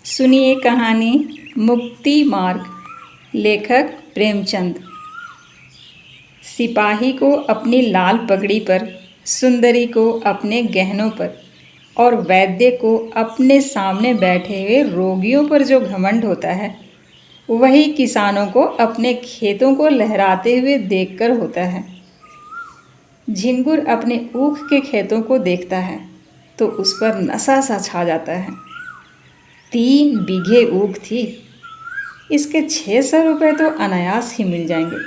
सुनिए कहानी मुक्ति मार्ग। लेखक प्रेमचंद। सिपाही को अपनी लाल पगड़ी पर, सुंदरी को अपने गहनों पर और वैद्य को अपने सामने बैठे हुए रोगियों पर जो घमंड होता है, वही किसानों को अपने खेतों को लहराते हुए देखकर होता है। झिंगुर अपने ऊख के खेतों को देखता है तो उस पर नशा सा छा जाता है। 3 बीघे ऊख थी, इसके 600 रुपये तो अनायास ही मिल जाएंगे।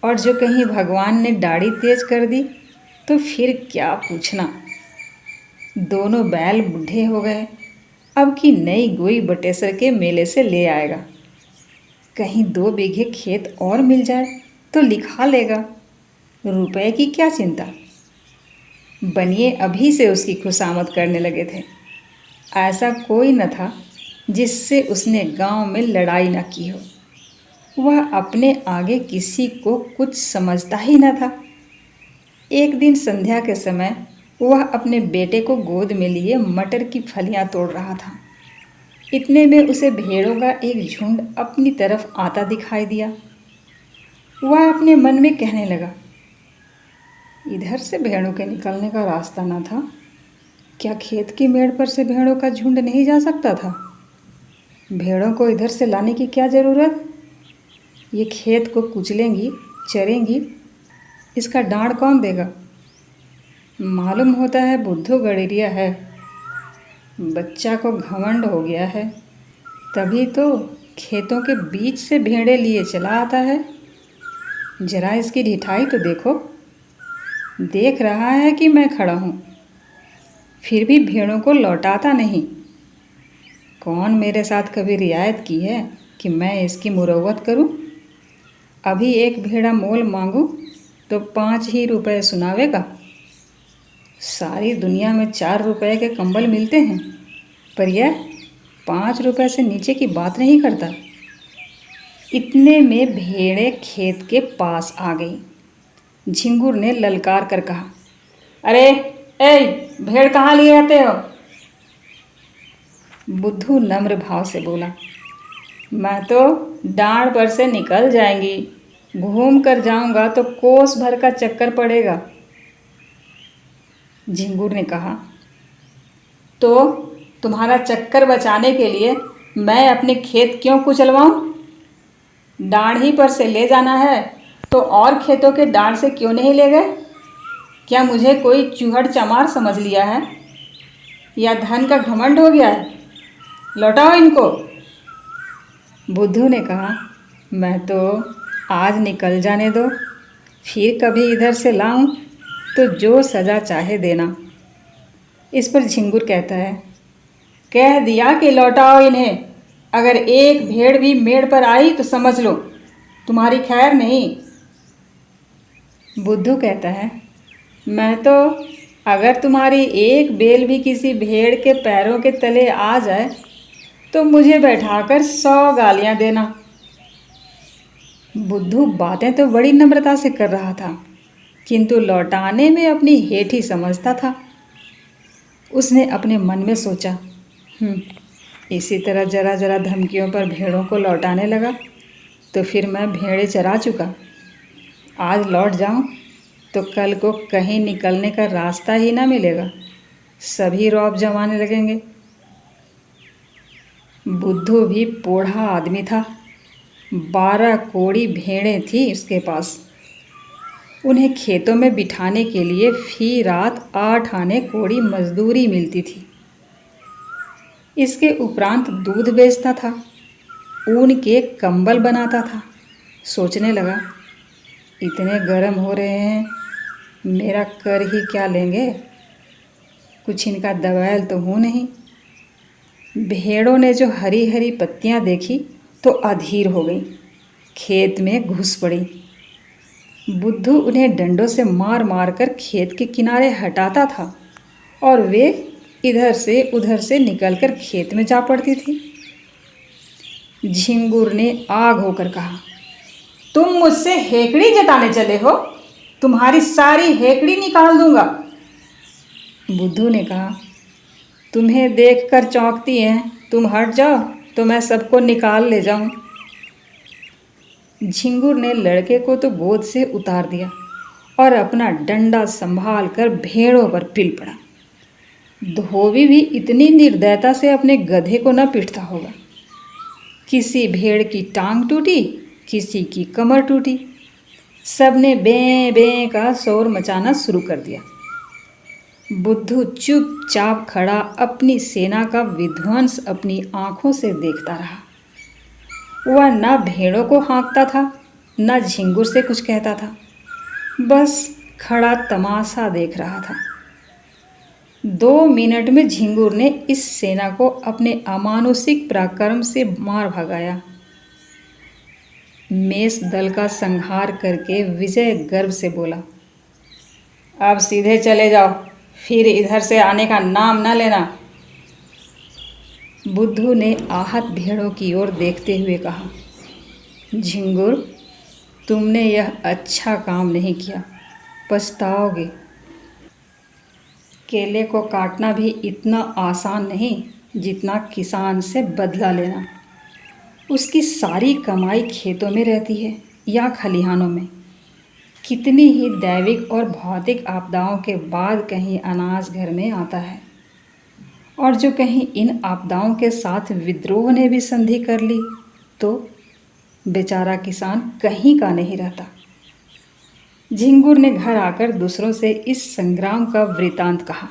और जो कहीं भगवान ने दाढ़ी तेज कर दी तो फिर क्या पूछना। दोनों बैल बूढ़े हो गए, अब की नई गोई बटेसर के मेले से ले आएगा। कहीं 2 बीघे खेत और मिल जाए तो लिखा लेगा, रुपए की क्या चिंता। बनिए अभी से उसकी खुशामद करने लगे थे। ऐसा कोई न था जिससे उसने गांव में लड़ाई न की हो। वह अपने आगे किसी को कुछ समझता ही न था। एक दिन संध्या के समय वह अपने बेटे को गोद में लिए मटर की फलियां तोड़ रहा था। इतने में उसे भेड़ों का एक झुंड अपनी तरफ आता दिखाई दिया। वह अपने मन में कहने लगा, इधर से भेड़ों के निकलने का रास्ता न था। क्या खेत की मेड़ पर से भेड़ों का झुंड नहीं जा सकता था? भेड़ों को इधर से लाने की क्या ज़रूरत? ये खेत को कुचलेंगी, चरेंगी, इसका डांड कौन देगा? मालूम होता है बुद्धू गड़ेरिया है। बच्चा को घमंड हो गया है, तभी तो खेतों के बीच से भेड़े लिए चला आता है। जरा इसकी ढिठाई तो देखो। देख रहा है कि मैं खड़ा हूँ, फिर भी भेड़ों को लौटाता नहीं। कौन मेरे साथ कभी रियायत की है कि मैं इसकी मुरव्वत करूं? अभी एक भेड़ा मोल मांगूं तो 5 ही रुपए सुनावेगा। सारी दुनिया में 4 रुपए के कंबल मिलते हैं, पर यह 5 रुपए से नीचे की बात नहीं करता। इतने में भेड़ें खेत के पास आ गई। झिंगुर ने ललकार कर कहा, अरे भेड़ कहाँ लिए आते हो? बुद्धू नम्र भाव से बोला, मैं तो डांड पर से निकल जाएंगी, घूम कर जाऊंगा तो कोस भर का चक्कर पड़ेगा। झिंगुर ने कहा, तो तुम्हारा चक्कर बचाने के लिए मैं अपने खेत क्यों कुचलवाऊं? डांड ही पर से ले जाना है तो और खेतों के डांड से क्यों नहीं ले गए? क्या मुझे कोई चूहड़ चमार समझ लिया है या धन का घमंड हो गया है? लौटाओ इनको। बुद्धू ने कहा, मैं तो आज निकल जाने दो, फिर कभी इधर से लाऊं तो जो सज़ा चाहे देना। इस पर झिंगुर कहता है, कह दिया कि लौटाओ इन्हें। अगर एक भेड़ भी मेड़ पर आई तो समझ लो तुम्हारी खैर नहीं। बुद्धू कहता है, मैं तो अगर तुम्हारी एक बेल भी किसी भेड़ के पैरों के तले आ जाए तो मुझे बैठाकर 100 गालियां देना। बुद्धू बातें तो बड़ी नम्रता से कर रहा था, किंतु लौटाने में अपनी हेठी समझता था। उसने अपने मन में सोचा, इसी तरह जरा जरा धमकियों पर भेड़ों को लौटाने लगा तो फिर मैं भेड़ें चरा चुका। आज लौट जाऊं तो कल को कहीं निकलने का रास्ता ही ना मिलेगा। सभी रौब जमाने लगेंगे। बुद्धू भी बूढ़ा आदमी था। 12 कोड़ी भेड़ें थी उसके पास। उन्हें खेतों में बिठाने के लिए फी रात 8 आने कोड़ी मजदूरी मिलती थी। इसके उपरांत दूध बेचता था, ऊन के कंबल बनाता था। सोचने लगा, इतने गर्म हो रहे हैं, मेरा कर ही क्या लेंगे? कुछ इनका दबायल तो हूँ नहीं। भेड़ों ने जो हरी हरी पत्तियां देखी तो अधीर हो गई, खेत में घुस पड़ी। बुद्धू उन्हें डंडों से मार मार कर खेत के किनारे हटाता था और वे इधर से उधर से निकलकर खेत में जा पड़ती थी। झिंगुर ने आग होकर कहा, तुम मुझसे हेकड़ी जताने चले हो? तुम्हारी सारी हेकड़ी निकाल दूंगा। बुद्धू ने कहा, तुम्हें देखकर चौंकती हैं, तुम हट जाओ तो मैं सबको निकाल ले जाऊं। झिंगुर ने लड़के को तो गोद से उतार दिया और अपना डंडा संभाल कर भेड़ों पर पिल पड़ा। धोबी भी इतनी निर्दयता से अपने गधे को न पीटता होगा। किसी भेड़ की टांग टूटी, किसी की कमर टूटी, सबने बें बें का शोर मचाना शुरू कर दिया। बुद्धू चुपचाप खड़ा अपनी सेना का विध्वंस अपनी आंखों से देखता रहा। वह न भेड़ों को हाँकता था, न झिंगुर से कुछ कहता था, बस खड़ा तमाशा देख रहा था। 2 मिनट में झिंगुर ने इस सेना को अपने अमानुषिक पराक्रम से मार भगाया। मेष दल का संहार करके विजय गर्व से बोला, अब सीधे चले जाओ, फिर इधर से आने का नाम न लेना। बुद्धू ने आहत भेड़ों की ओर देखते हुए कहा, झिंगुर, तुमने यह अच्छा काम नहीं किया, पछताओगे। केले को काटना भी इतना आसान नहीं जितना किसान से बदला लेना। उसकी सारी कमाई खेतों में रहती है या खलिहानों में। कितनी ही दैविक और भौतिक आपदाओं के बाद कहीं अनाज घर में आता है, और जो कहीं इन आपदाओं के साथ विद्रोह ने भी संधि कर ली तो बेचारा किसान कहीं का नहीं रहता। झिंगुर ने घर आकर दूसरों से इस संग्राम का वृतांत कहा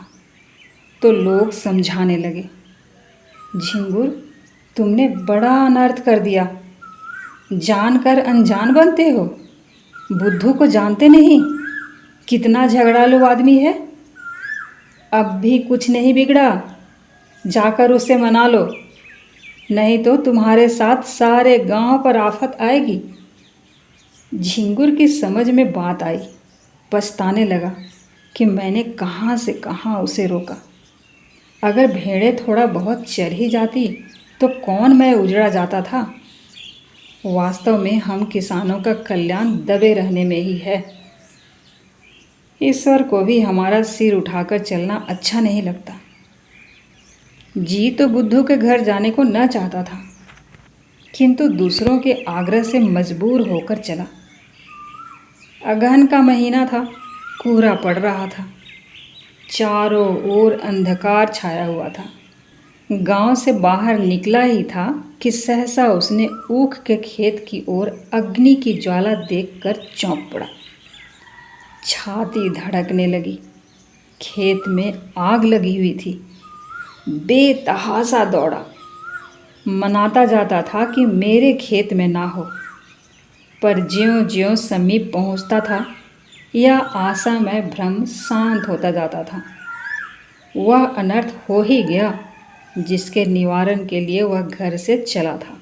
तो लोग समझाने लगे, झिंगुर, तुमने बड़ा अनर्थ कर दिया। जानकर अनजान बनते हो। बुद्धू को जानते नहीं, कितना झगड़ालू आदमी है। अब भी कुछ नहीं बिगड़ा, जाकर उसे मना लो, नहीं तो तुम्हारे साथ सारे गांव पर आफत आएगी। झिंगुर की समझ में बात आई। पछताने लगा कि मैंने कहाँ से कहाँ उसे रोका। अगर भेड़ें थोड़ा बहुत चर ही जाती तो कौन मैं उजड़ा जाता था। वास्तव में हम किसानों का कल्याण दबे रहने में ही है। ईश्वर को भी हमारा सिर उठाकर चलना अच्छा नहीं लगता। जी तो बुद्धू के घर जाने को न चाहता था, किंतु दूसरों के आग्रह से मजबूर होकर चला। अगहन का महीना था, कोहरा पड़ रहा था, चारों ओर अंधकार छाया हुआ था। गांव से बाहर निकला ही था कि सहसा उसने ऊख के खेत की ओर अग्नि की ज्वाला देखकर चौंक पड़ा। छाती धड़कने लगी। खेत में आग लगी हुई थी। बेतहासा दौड़ा, मनाता जाता था कि मेरे खेत में ना हो, पर ज्यों-ज्यों समीप पहुंचता था यह आशामय भ्रम शांत होता जाता था। वह अनर्थ हो ही गया जिसके निवारण के लिए वह घर से चला था।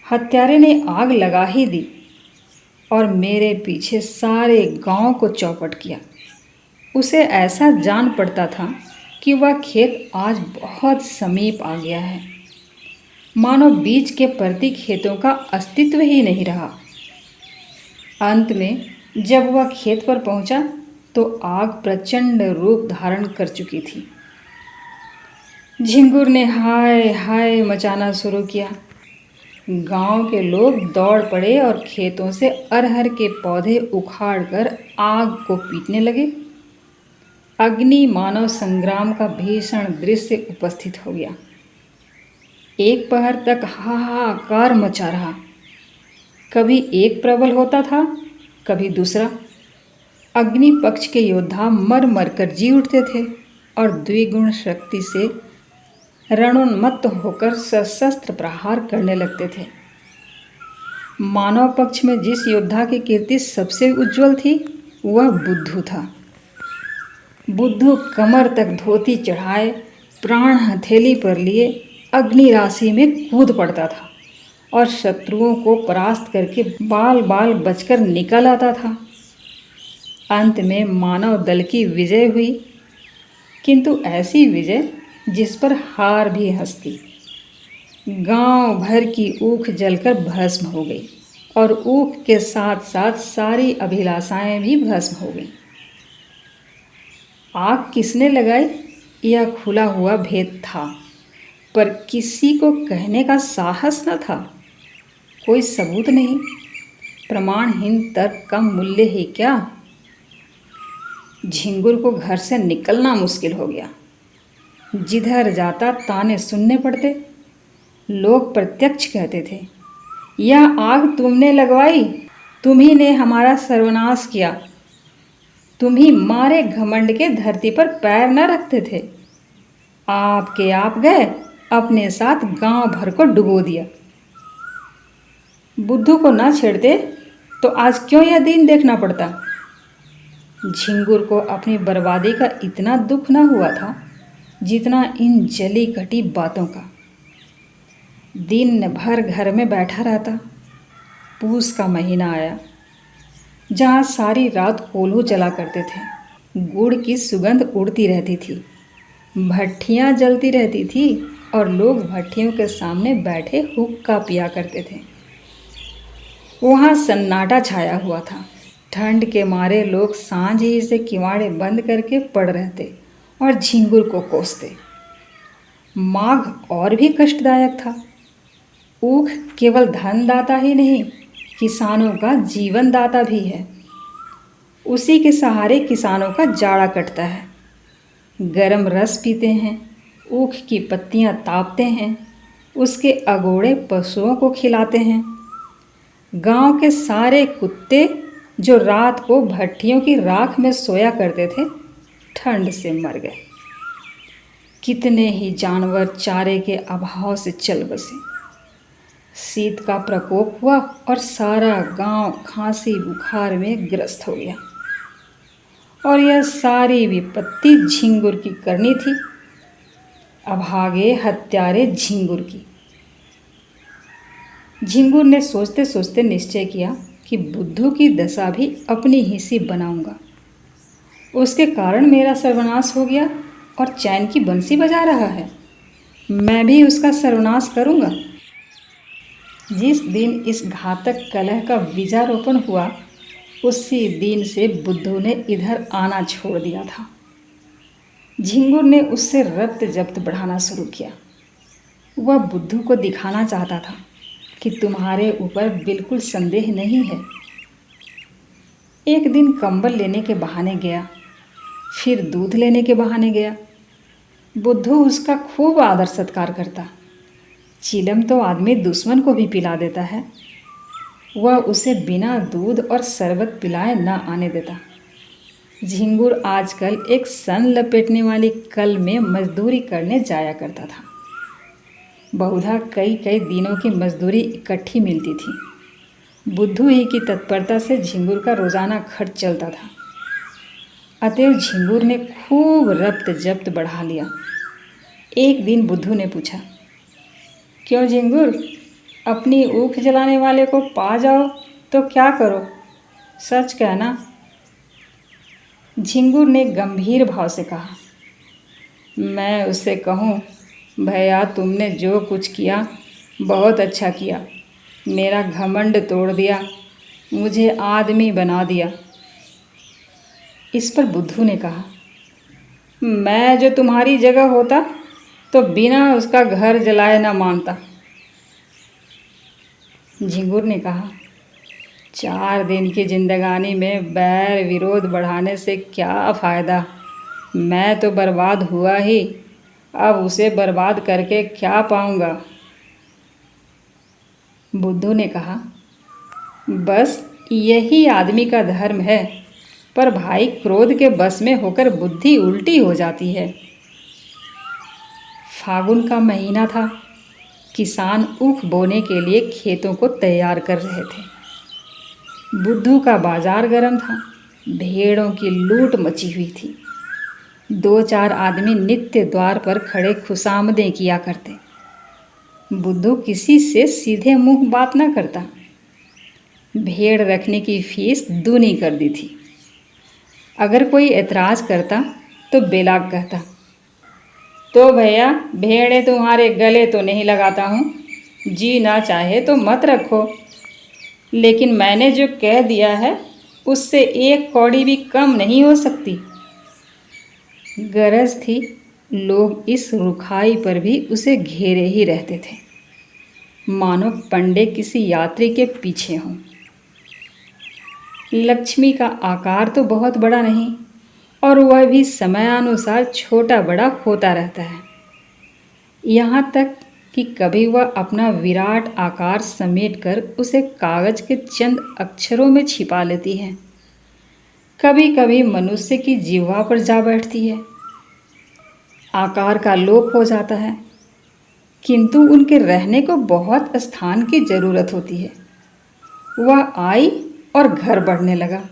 हत्यारे ने आग लगा ही दी और मेरे पीछे सारे गांव को चौपट किया। उसे ऐसा जान पड़ता था कि वह खेत आज बहुत समीप आ गया है, मानो बीच के परती खेतों का अस्तित्व ही नहीं रहा। अंत में जब वह खेत पर पहुंचा तो आग प्रचंड रूप धारण कर चुकी थी। झिंगुर ने हाय हाय मचाना शुरू किया। गांव के लोग दौड़ पड़े और खेतों से अरहर के पौधे उखाड़कर आग को पीटने लगे। अग्नि मानव संग्राम का भीषण दृश्य उपस्थित हो गया। एक पहर तक हाहाकार मचा रहा। कभी एक प्रबल होता था, कभी दूसरा। अग्नि पक्ष के योद्धा मर मर कर जी उठते थे और द्विगुण शक्ति से रणोन्मत्त होकर सशस्त्र प्रहार करने लगते थे। मानव पक्ष में जिस योद्धा की कीर्ति सबसे उज्जवल थी वह बुद्धू था। बुद्धू कमर तक धोती चढ़ाए, प्राण हथेली पर लिए अग्नि राशि में कूद पड़ता था और शत्रुओं को परास्त करके बाल बाल बचकर निकल आता था। अंत में मानव दल की विजय हुई, किंतु ऐसी विजय जिस पर हार भी हंसती। गांव भर की ऊख जलकर भस्म हो गई और ऊख के साथ साथ सारी अभिलाषाएं भी भस्म हो गई। आग किसने लगाई यह खुला हुआ भेद था, पर किसी को कहने का साहस न था। कोई सबूत नहीं, प्रमाणहीन तर्क का मूल्य ही क्या। झिंगुर को घर से निकलना मुश्किल हो गया। जिधर जाता ताने सुनने पड़ते। लोग प्रत्यक्ष कहते थे, यह आग तुमने लगवाई, तुम्ही ने हमारा सर्वनाश किया। तुम ही मारे घमंड के धरती पर पैर न रखते थे। आपके आप गए, अपने साथ गांव भर को डुबो दिया। बुद्धू को ना छेड़ते तो आज क्यों यह दिन देखना पड़ता। झिंगुर को अपनी बर्बादी का इतना दुख न हुआ था जितना इन जली कटी बातों का। दिन भर घर में बैठा रहता। पूस का महीना आया, जहाँ सारी रात कोल्हू जला करते थे। गुड़ की सुगंध उड़ती रहती थी, भट्ठियाँ जलती रहती थी और लोग भट्ठियों के सामने बैठे हुक्का पिया करते थे। वहाँ सन्नाटा छाया हुआ था। ठंड के मारे लोग सांझ ही से किवाड़े बंद करके पड़ रहते और झिंगुर को कोसते। माघ और भी कष्टदायक था। ऊख केवल धनदाता ही नहीं, किसानों का जीवन दाता भी है। उसी के सहारे किसानों का जाड़ा कटता है। गरम रस पीते हैं, ऊख की पत्तियां तापते हैं, उसके अगोड़े पशुओं को खिलाते हैं। गांव के सारे कुत्ते जो रात को भट्ठियों की राख में सोया करते थे, ठंड से मर गए। कितने ही जानवर चारे के अभाव से चल बसे। शीत का प्रकोप हुआ और सारा गांव खांसी बुखार में ग्रस्त हो गया। और यह सारी विपत्ति झिंगुर की करनी थी, अभागे हत्यारे झिंगुर की। झिंगुर ने सोचते सोचते निश्चय किया कि बुद्धू की दशा भी अपनी ही सी बनाऊंगा। उसके कारण मेरा सर्वनाश हो गया और चैन की बंसी बजा रहा है। मैं भी उसका सर्वनाश करूंगा। जिस दिन इस घातक कलह का बीजारोपण हुआ, उसी दिन से बुद्धू ने इधर आना छोड़ दिया था। झिंगुर ने उससे रक्त जब्त बढ़ाना शुरू किया। वह बुद्धू को दिखाना चाहता था कि तुम्हारे ऊपर बिल्कुल संदेह नहीं है। एक दिन कंबल लेने के बहाने गया, फिर दूध लेने के बहाने गया। बुद्धू उसका खूब आदर सत्कार करता। चिलम तो आदमी दुश्मन को भी पिला देता है। वह उसे बिना दूध और शरबत पिलाए न आने देता। झिंगुर आजकल एक सन लपेटने वाली कल में मजदूरी करने जाया करता था। बहुधा कई कई दिनों की मजदूरी इकट्ठी मिलती थी। बुद्धू ही की तत्परता से झिंगुर का रोज़ाना खर्च चलता था। अतएव झिंगुर ने खूब रक्त जब्त बढ़ा लिया। एक दिन बुद्धू ने पूछा, क्यों झिंगुर, अपनी ऊख जलाने वाले को पा जाओ तो क्या करो, सच कहना। झिंगुर ने गंभीर भाव से कहा, मैं उससे कहूँ, भैया तुमने जो कुछ किया बहुत अच्छा किया। मेरा घमंड तोड़ दिया, मुझे आदमी बना दिया। इस पर बुद्धू ने कहा, मैं जो तुम्हारी जगह होता तो बिना उसका घर जलाए ना मानता। झिंगुर ने कहा, 4 दिन की जिंदगानी में बैर विरोध बढ़ाने से क्या फ़ायदा। मैं तो बर्बाद हुआ ही, अब उसे बर्बाद करके क्या पाऊंगा। बुद्धू ने कहा, बस यही आदमी का धर्म है, पर भाई क्रोध के बस में होकर बुद्धि उल्टी हो जाती है। फागुन का महीना था। किसान ऊख बोने के लिए खेतों को तैयार कर रहे थे। बुद्धू का बाजार गर्म था। भेड़ों की लूट मची हुई थी। 2-4 आदमी नित्य द्वार पर खड़े खुशामदें किया करते। बुद्धू किसी से सीधे मुंह बात न करता। भेड़ रखने की फीस दूनी कर दी थी। अगर कोई ऐतराज़ करता तो बेलाग कहता, तो भैया भेड़ें तुम्हारे गले तो नहीं लगाता हूँ, जी ना चाहे तो मत रखो, लेकिन मैंने जो कह दिया है उससे 1 कौड़ी भी कम नहीं हो सकती। गरज थी लोग इस रुखाई पर भी उसे घेरे ही रहते थे, मानो पंडे किसी यात्री के पीछे हों। लक्ष्मी का आकार तो बहुत बड़ा नहीं, और वह भी समयानुसार छोटा बड़ा होता रहता है। यहाँ तक कि कभी वह अपना विराट आकार समेटकर उसे कागज के चंद अक्षरों में छिपा लेती है। कभी कभी मनुष्य की जिह्वा पर जा बैठती है। आकार का लोप हो जाता है, किंतु उनके रहने को बहुत स्थान की जरूरत होती है। वह आई और घर बढ़ने लगा।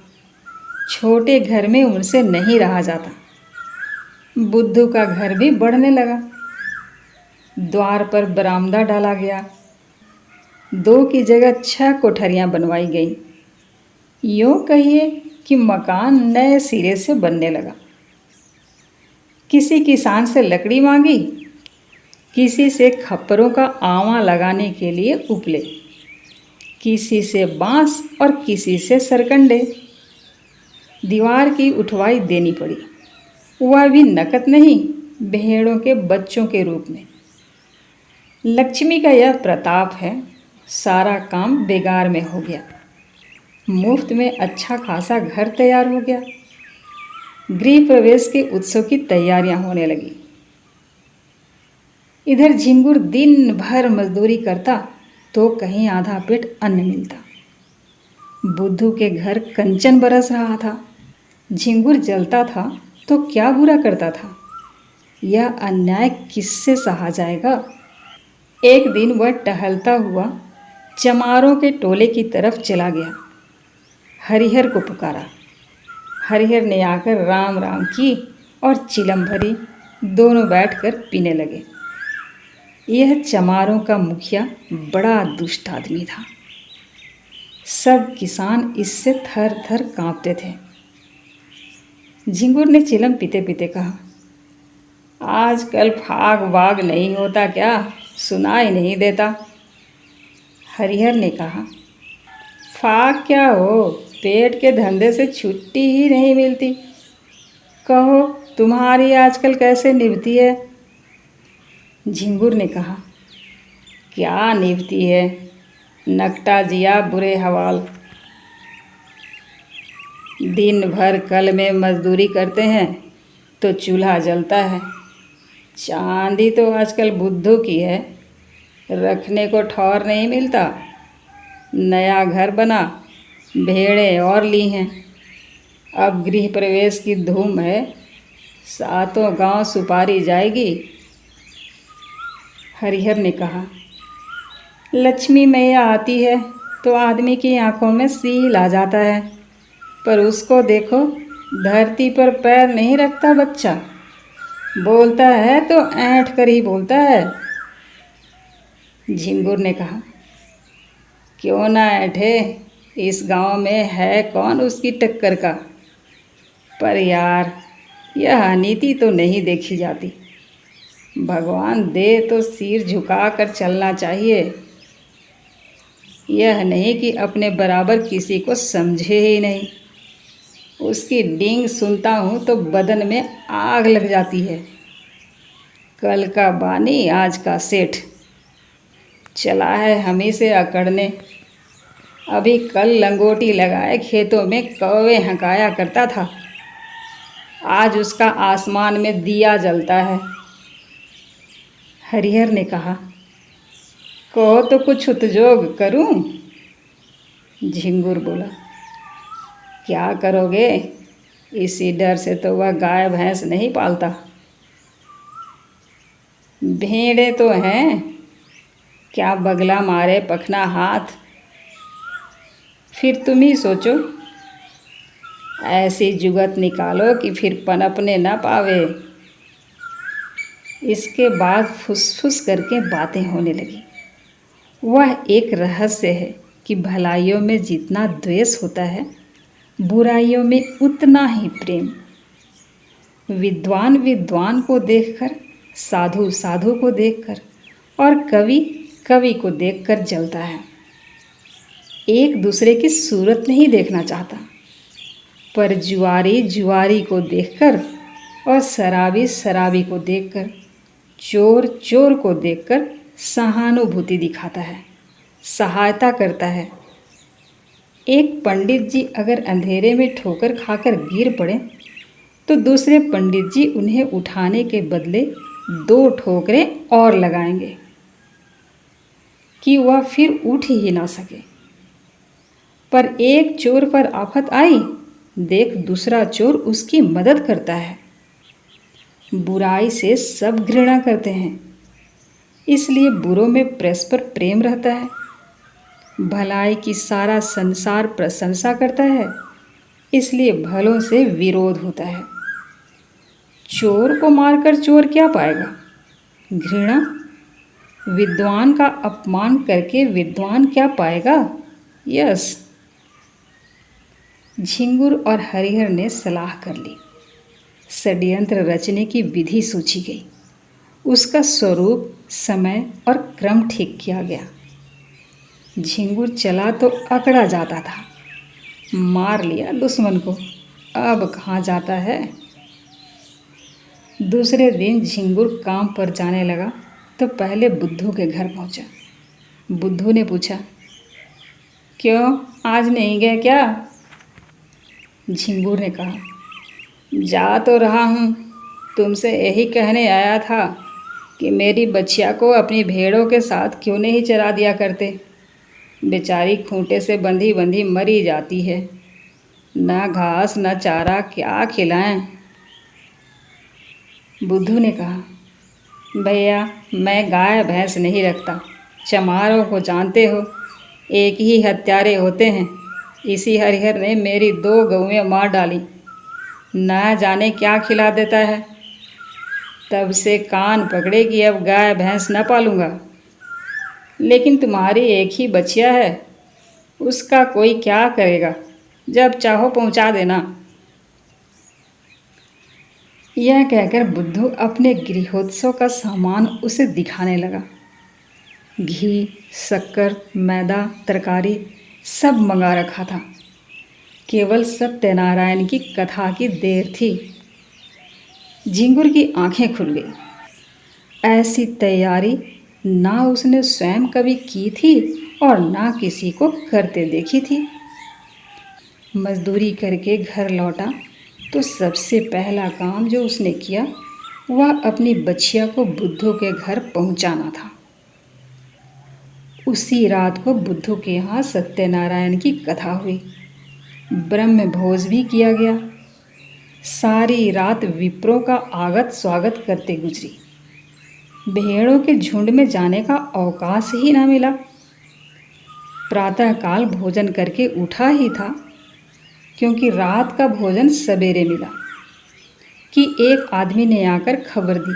छोटे घर में उनसे नहीं रहा जाता। बुद्धू का घर भी बढ़ने लगा। द्वार पर बरामदा डाला गया। 2 की जगह 6 कोठरियां बनवाई गई। यूँ कहिए कि मकान नए सिरे से बनने लगा। किसी किसान से लकड़ी मांगी, किसी से खप्परों का आवा लगाने के लिए उपले, किसी से बांस और किसी से सरकंडे। दीवार की उठवाई देनी पड़ी, वह भी नकद नहीं, भेड़ों के बच्चों के रूप में। लक्ष्मी का यह प्रताप है, सारा काम बेगार में हो गया। मुफ्त में अच्छा खासा घर तैयार हो गया। गृह प्रवेश के उत्सव की तैयारियां होने लगी। इधर झिंगुर दिन भर मजदूरी करता तो कहीं आधा पेट अन्न मिलता। बुद्धू के घर कंचन बरस रहा था। झिंगुर जलता था तो क्या बुरा करता था। यह अन्याय किससे सहा जाएगा। एक दिन वह टहलता हुआ चमारों के टोले की तरफ चला गया। हरिहर को पुकारा। हरिहर ने आकर राम राम की और चिलम भरी। दोनों बैठकर पीने लगे। यह चमारों का मुखिया बड़ा दुष्ट आदमी था। सब किसान इससे थर थर कांपते थे। झिंगुर ने चिलम पीते पीते कहा, आजकल फाग वाग नहीं होता क्या, सुनाई नहीं देता। हरिहर ने कहा, फाग क्या हो, पेट के धंधे से छुट्टी ही नहीं मिलती। कहो तुम्हारी आजकल कैसे निभती है। झिंगुर ने कहा, क्या निभती है, नकटा जिया बुरे हवाल। दिन भर कल में मजदूरी करते हैं तो चूल्हा जलता है। चांदी तो आजकल बुद्धू की है, रखने को ठौर नहीं मिलता। नया घर बना, भेड़ें और ली हैं। अब गृह प्रवेश की धूम है, सातों गांव सुपारी जाएगी। हरिहर ने कहा, लक्ष्मी मैया आती है तो आदमी की आंखों में सील आ जाता है, पर उसको देखो, धरती पर पैर नहीं रखता बच्चा। बोलता है तो ऐंठ कर ही बोलता है। झिंगुर ने कहा, क्यों ना ऐंठे, इस गांव में है कौन उसकी टक्कर का। पर यार, यह अनीति तो नहीं देखी जाती। भगवान दे तो सिर झुका कर चलना चाहिए। यह नहीं कि अपने बराबर किसी को समझे ही नहीं। उसकी डींग सुनता हूँ तो बदन में आग लग जाती है। कल का बानी आज का सेठ, चला है हम ही से अकड़ने। अभी कल लंगोटी लगाए खेतों में कौवे हंकाया करता था, आज उसका आसमान में दिया जलता है। हरिहर ने कहा, कहो तो कुछ उद्योग करूं। झिंगुर बोला, क्या करोगे, इसी डर से तो वह गाय भैंस नहीं पालता। भेड़ें तो हैं, क्या बगला मारे पखना हाथ। फिर तुम ही सोचो, ऐसी जुगत निकालो कि फिर पनपने न पावे। इसके बाद फुसफुस करके बातें होने लगी। वह एक रहस्य है कि भलाइयों में जितना द्वेष होता है, बुराइयों में उतना ही प्रेम। विद्वान विद्वान को देखकर, साधु साधु को देखकर और कवि कवि को देखकर जलता है। एक दूसरे की सूरत नहीं देखना चाहता, पर जुआरी जुआरी को देखकर और शराबी शराबी को देखकर, चोर चोर को देखकर सहानुभूति दिखाता है, सहायता करता है। एक पंडित जी अगर अंधेरे में ठोकर खाकर गिर पड़े तो दूसरे पंडित जी उन्हें उठाने के बदले 2 ठोकरें और लगाएंगे कि वह फिर उठ ही ना सके। पर एक चोर पर आफत आई, देख दूसरा चोर उसकी मदद करता है। बुराई से सब घृणा करते हैं, इसलिए बुरों में परस्पर प्रेम रहता है। भलाई की सारा संसार प्रशंसा करता है, इसलिए भलों से विरोध होता है। चोर को मारकर चोर क्या पाएगा? घृणा। विद्वान का अपमान करके विद्वान क्या पाएगा? यश। झिंगुर और हरिहर ने सलाह कर ली। षड्यंत्र रचने की विधि सोची गई। उसका स्वरूप, समय और क्रम ठीक किया गया। झिंगुर चला तो अकड़ा जाता था, मार लिया दुश्मन को, अब कहाँ जाता है। दूसरे दिन झिंगुर काम पर जाने लगा तो पहले बुद्धू के घर पहुंचा। बुद्धू ने पूछा, क्यों आज नहीं गए क्या? झिंगुर ने कहा, जा तो रहा हूँ, तुमसे यही कहने आया था कि मेरी बच्चिया को अपनी भेड़ों के साथ क्यों नहीं चरा दिया करते। बेचारी खूंटे से बंधी बंधी मरी जाती है, न घास न चारा, क्या खिलाएं। बुद्धू ने कहा, भैया मैं गाय भैंस नहीं रखता, चमारों को जानते हो, एक ही हत्यारे होते हैं। इसी हरिहर ने मेरी 2 गौएं मार डाली, न जाने क्या खिला देता है। तब से कान पकड़े कि अब गाय भैंस न पालूंगा। लेकिन तुम्हारी एक ही बच्चिया है, उसका कोई क्या करेगा, जब चाहो पहुंचा देना। यह कहकर बुद्धू अपने गृहोत्सव का सामान उसे दिखाने लगा। घी, शक्कर, मैदा, तरकारी सब मंगा रखा था। केवल सत्यनारायण की कथा की देर थी। झिंगुर की आंखें खुल गई। ऐसी तैयारी ना उसने स्वयं कभी की थी और ना किसी को करते देखी थी। मजदूरी करके घर लौटा तो सबसे पहला काम जो उसने किया वह अपनी बच्चिया को बुद्धू के घर पहुंचाना था। उसी रात को बुद्धू के यहाँ सत्यनारायण की कथा हुई। ब्रह्म भोज भी किया गया। सारी रात विप्रों का आगत स्वागत करते गुजरी। भेड़ों के झुंड में जाने का अवकाश ही ना मिला। प्रातःकाल भोजन करके उठा ही था, क्योंकि रात का भोजन सवेरे मिला, कि एक आदमी ने आकर खबर दी,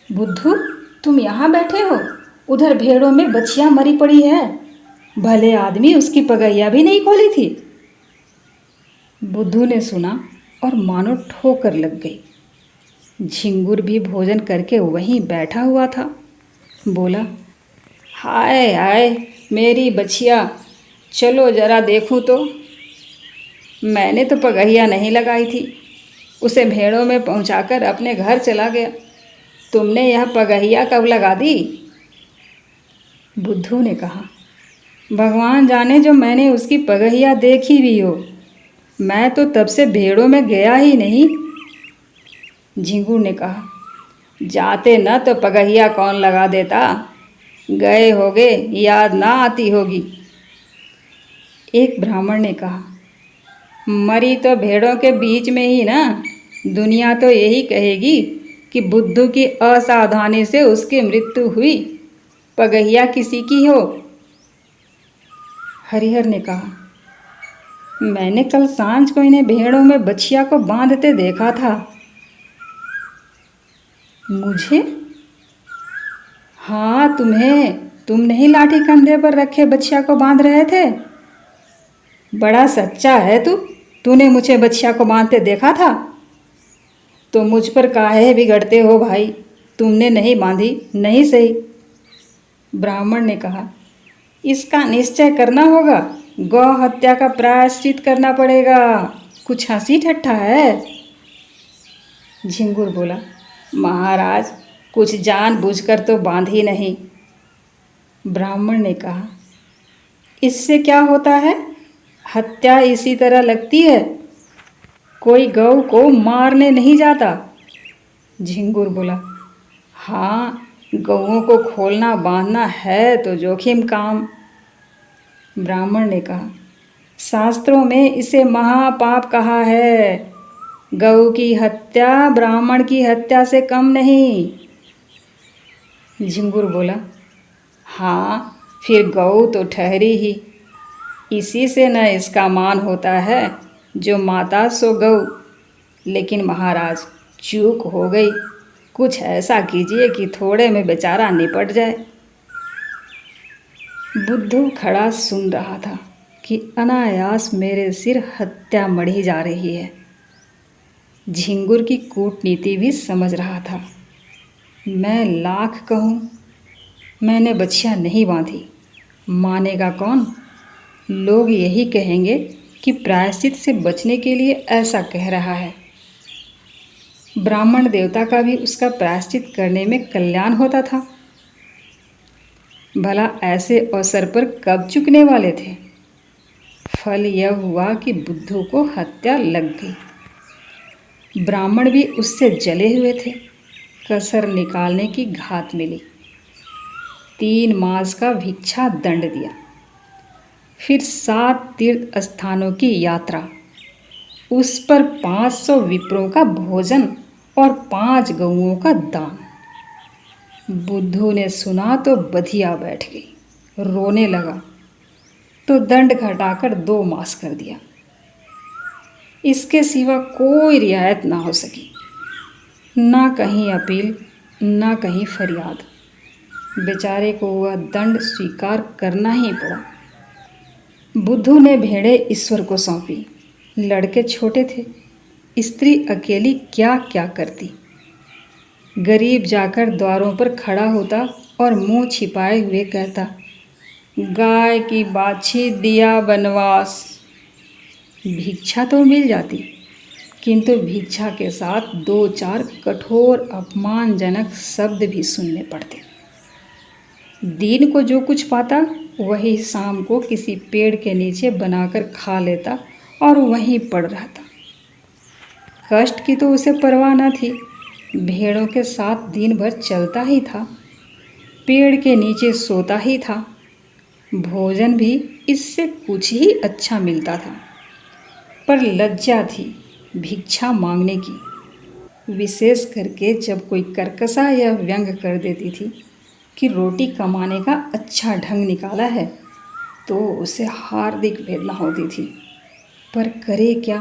बुद्धू तुम यहाँ बैठे हो, उधर भेड़ों में बच्चियाँ मरी पड़ी है। भले आदमी उसकी पगैया भी नहीं खोली थी। बुद्धू ने सुना और मानो ठोकर लग गई। झिंगुर भी भोजन करके वहीं बैठा हुआ था। बोला, हाय हाय मेरी बच्चिया, चलो जरा देखूं तो। मैंने तो पगहिया नहीं लगाई थी, उसे भेड़ों में पहुंचाकर अपने घर चला गया। तुमने यह पगहिया कब लगा दी? बुद्धू ने कहा, भगवान जाने जो मैंने उसकी पगहिया देखी भी हो, मैं तो तब से भेड़ों में गया ही नहीं। झिंगुर ने कहा, जाते न तो पगहिया कौन लगा देता, गए होगे याद ना आती होगी। एक ब्राह्मण ने कहा, मरी तो भेड़ों के बीच में ही ना, दुनिया तो यही कहेगी कि बुद्धू की असावधानी से उसकी मृत्यु हुई, पगहिया किसी की हो। हरिहर ने कहा, मैंने कल सांझ को इन्हें भेड़ों में बच्चिया को बांधते देखा था। मुझे? हाँ तुम्हें, तुम नहीं लाठी कंधे पर रखे बच्चिया को बांध रहे थे? बड़ा सच्चा है तूने मुझे बच्चिया को बांधते देखा था? तो मुझ पर काहे बिगड़ते हो भाई, तुमने नहीं बांधी, नहीं सही। ब्राह्मण ने कहा, इसका निश्चय करना होगा, गौ हत्या का प्रायश्चित करना पड़ेगा। कुछ हंसी ठट्ठा है? झिंगुर बोला, महाराज कुछ जानबूझकर तो बांधी नहीं। ब्राह्मण ने कहा, इससे क्या होता है? हत्या इसी तरह लगती है, कोई गऊ को मारने नहीं जाता। झिंगुर बोला, हाँ, गऊओं को खोलना बांधना है तो जोखिम काम। ब्राह्मण ने कहा, शास्त्रों में इसे महापाप कहा है। गऊ की हत्या ब्राह्मण की हत्या से कम नहीं। झिंगुर बोला, हाँ, फिर गऊ तो ठहरी ही, इसी से न इसका मान होता है, जो माता सो गऊ। लेकिन महाराज चूक हो गई, कुछ ऐसा कीजिए कि थोड़े में बेचारा निपट जाए। बुद्धू खड़ा सुन रहा था कि अनायास मेरे सिर हत्या मढ़ी जा रही है। झिंगुर की कूटनीति भी समझ रहा था। मैं लाख कहूँ, मैंने बछिया नहीं बांधी, मानेगा कौन? लोग यही कहेंगे कि प्रायश्चित से बचने के लिए ऐसा कह रहा है। ब्राह्मण देवता का भी उसका प्रायश्चित करने में कल्याण होता था। भला ऐसे अवसर पर कब चुकने वाले थे? फल यह हुआ कि बुद्धू को हत्या लग गई। ब्राह्मण भी उससे जले हुए थे। कसर निकालने की घात मिली। 3 मास का भिक्षा दंड दिया। फिर 7 तीर्थ स्थानों की यात्रा, उस पर 500 विप्रों का भोजन और 5 गऊओं का दान। बुद्धू ने सुना तो बधिया बैठ गई, रोने लगा तो दंड घटाकर 2 मास कर दिया। इसके सिवा कोई रियायत ना हो सकी, ना कहीं अपील, ना कहीं फरियाद। बेचारे को वह दंड स्वीकार करना ही पड़ा। बुद्धू ने भेड़ें ईश्वर को सौंपी। लड़के छोटे थे, स्त्री अकेली क्या क्या करती। गरीब जाकर द्वारों पर खड़ा होता और मुंह छिपाए हुए कहता, गाय की बाछी दिया बनवास। भिक्षा तो मिल जाती, किंतु भिक्षा के साथ 2-4 कठोर अपमानजनक शब्द भी सुनने पड़ते। दिन को जो कुछ पाता वही शाम को किसी पेड़ के नीचे बनाकर खा लेता और वहीं पड़ रहता। कष्ट की तो उसे परवाह न थी। भेड़ों के साथ दिन भर चलता ही था, पेड़ के नीचे सोता ही था। भोजन भी इससे कुछ ही अच्छा मिलता था, पर लज्जा थी भिक्षा मांगने की, विशेष करके जब कोई कर्कशा या व्यंग कर देती थी कि रोटी कमाने का अच्छा ढंग निकाला है, तो उसे हार्दिक वेदना होती थी। पर करे क्या?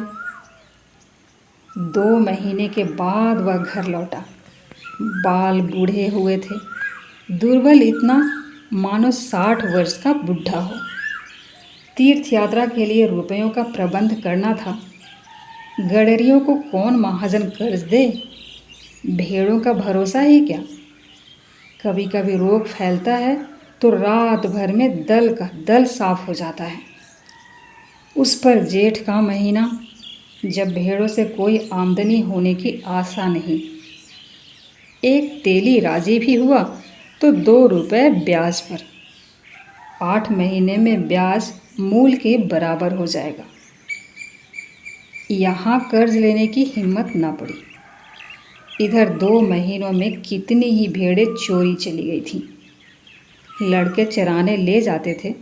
2 महीने के बाद वह घर लौटा। बाल बूढ़े हुए थे, दुर्बल इतना मानो 60 वर्ष का बुढ़ा हो। तीर्थ यात्रा के लिए रुपयों का प्रबंध करना था। गडरियों को कौन महाजन कर्ज दे? भेड़ों का भरोसा ही क्या? कभी कभी रोग फैलता है तो रात भर में दल का दल साफ हो जाता है। उस पर जेठ का महीना, जब भेड़ों से कोई आमदनी होने की आशा नहीं। एक तेली राजी भी हुआ तो 2 रुपये ब्याज पर। 8 महीने में ब्याज मूल के बराबर हो जाएगा। यहाँ कर्ज लेने की हिम्मत न पड़ी। इधर 2 महीनों में कितनी ही भेड़ें चोरी चली गई थीं। लड़के चराने ले जाते थे,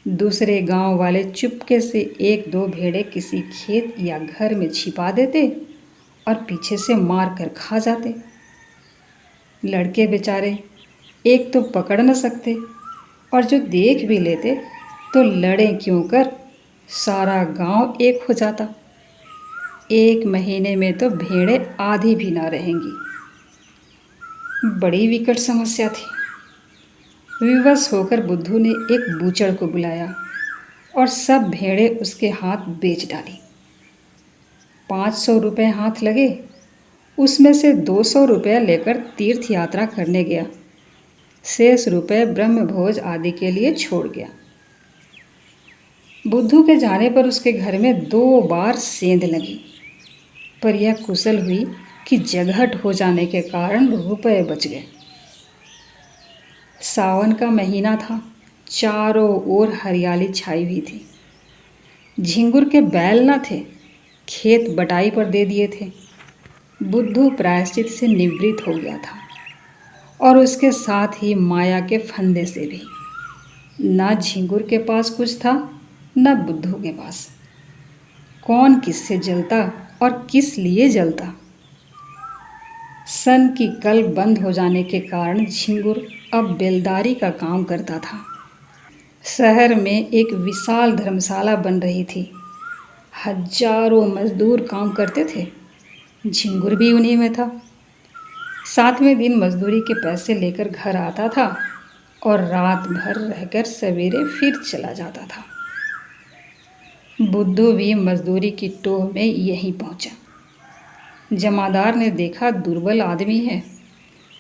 दूसरे गांव वाले चुपके से 1-2 भेड़ें किसी खेत या घर में छिपा देते और पीछे से मार कर खा जाते। लड़के बेचारे एक तो पकड़ न सकते, और जो देख भी लेते तो लड़ें क्यों कर, सारा गांव एक हो जाता। 1 महीने में तो भेड़ें आधी भी ना रहेंगी। बड़ी विकट समस्या थी। विवश होकर बुद्धू ने एक बूचड़ को बुलाया और सब भेड़ें उसके हाथ बेच डाली। 500 रुपये हाथ लगे, उसमें से 200 रुपया लेकर तीर्थ यात्रा करने गया। शेष रुपये ब्रह्मभोज आदि के लिए छोड़ गया। बुद्धू के जाने पर उसके घर में 2 बार सेंध लगी, पर यह कुशल हुई कि जगहट हो जाने के कारण रुपए बच गए। सावन का महीना था, चारों ओर हरियाली छाई हुई थी। झिंगुर के बैल न थे, खेत बटाई पर दे दिए थे। बुद्धू प्रायश्चित से निवृत्त हो गया था और उसके साथ ही माया के फंदे से भी। न झिंगुर के पास कुछ था, न बुद्धू के पास। कौन किससे जलता और किस लिए जलता? सन की कल बंद हो जाने के कारण झिंगुर अब बेलदारी का काम करता था। शहर में एक विशाल धर्मशाला बन रही थी। हजारों मजदूर काम करते थे, झिंगुर भी उन्हीं में था। 7वें दिन मजदूरी के पैसे लेकर घर आता था और रात भर रहकर सवेरे फिर चला जाता था। बुद्धू भी मजदूरी की टोह में यहीं पहुंचा। जमादार ने देखा दुर्बल आदमी है,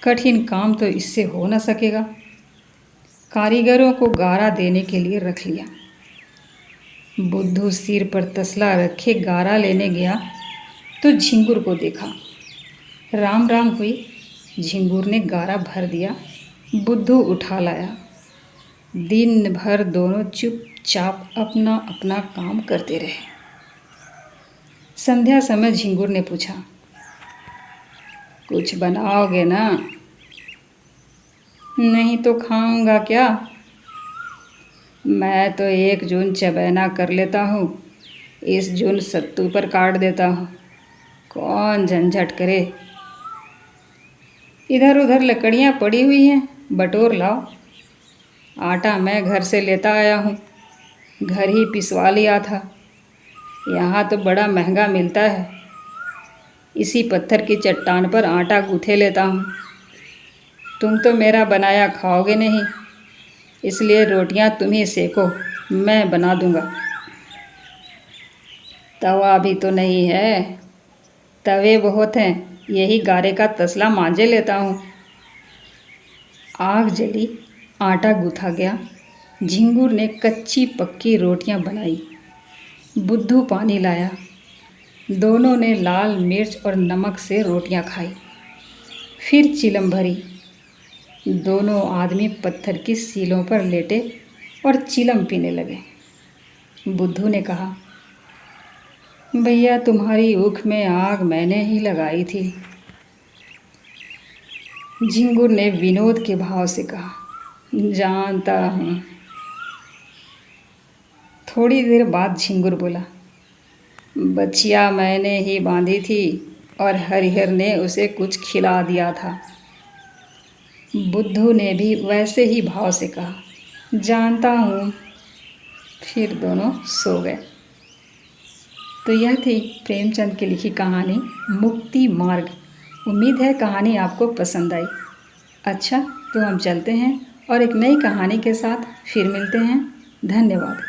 कठिन काम तो इससे हो न सकेगा। कारीगरों को गारा देने के लिए रख लिया। बुद्धू सिर पर तसला रखे गारा लेने गया तो झिंगुर को देखा। राम राम हुई। झिंगुर ने गारा भर दिया, बुद्धू उठा लाया। दिन भर दोनों चुपचाप अपना अपना काम करते रहे। संध्या समय झिंगुर ने पूछा, कुछ बनाओगे ना? नहीं तो खाऊंगा क्या? मैं तो 1 जून चबैना कर लेता हूँ, इस जून सत्तू पर काट देता हूँ। कौन झंझट करे। इधर उधर लकड़ियाँ पड़ी हुई हैं, बटोर लाओ। आटा मैं घर से लेता आया हूँ, घर ही पिसवा लिया था। यहाँ तो बड़ा महंगा मिलता है। इसी पत्थर की चट्टान पर आटा गूँथे लेता हूँ। तुम तो मेरा बनाया खाओगे नहीं, इसलिए रोटियाँ तुम ही सेको, मैं बना दूँगा। तवा भी तो नहीं है, तवे बहुत हैं, यही गारे का तसला मांझे लेता हूँ। आग जली, आटा गूँथा गया। झिंगुर ने कच्ची पक्की रोटियां बनाई। बुद्धू पानी लाया। दोनों ने लाल मिर्च और नमक से रोटियां खाई, फिर चिलम भरी। दोनों आदमी पत्थर की सीलों पर लेटे और चिलम पीने लगे। बुद्धू ने कहा, भैया तुम्हारी ऊख में आग मैंने ही लगाई थी। झिंगुर ने विनोद के भाव से कहा, जानता हूँ। थोड़ी देर बाद झिंगुर बोला, बछिया मैंने ही बांधी थी और हरिहर ने उसे कुछ खिला दिया था। बुद्धू ने भी वैसे ही भाव से कहा, जानता हूँ। फिर दोनों सो गए। तो यह थी प्रेमचंद की लिखी कहानी मुक्ति मार्ग। उम्मीद है कहानी आपको पसंद आई। अच्छा, तो हम चलते हैं और एक नई कहानी के साथ फिर मिलते हैं। धन्यवाद।